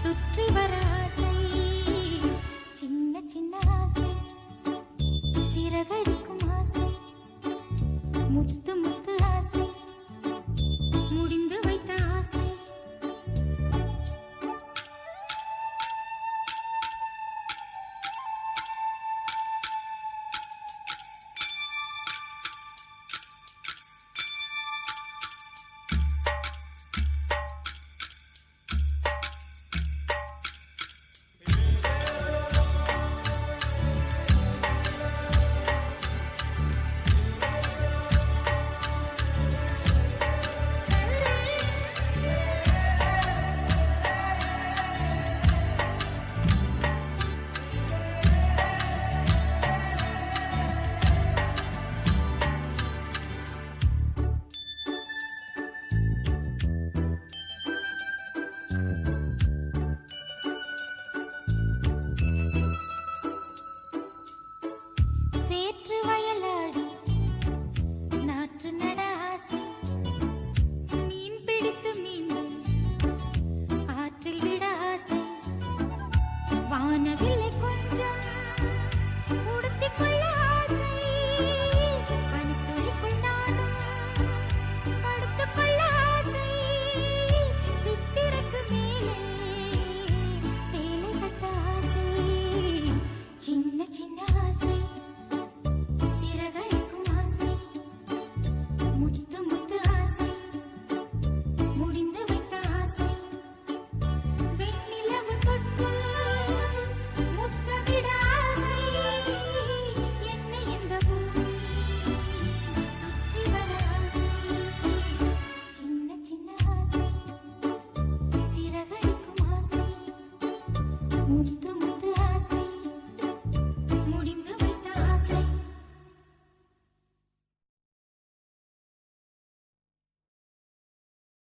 சுற்றி வர ஆசை, சின்ன சின்ன ஆசை, சிறகடிக்கும் ஆசை, முத்து முத்து ஆசை, முடிந்து வைத்த ஆசை. வானவில்லை கொஞ்சம் உடுத்திக் கொள்ள ஆசை, பனித்துளிக்குள் நானும் படுத்துக் கொள்ள ஆசை, சித்திரக்கு மேலே சேலை கட்ட ஆசை, சின்ன சின்ன ஆசை, சிறகடிக்கும் ஆசை, முத்து முத்து ஆசை, முடிந்து வைத்த ஆசை, வெண்ணிலவு தொட்டு முத்தமிட ஆசை, என்னை இந்த பூமி சுற்றி வர ஆசை, சின்ன சின்ன ஆசை, சிறகடிக்கும் ஆசை, முத்து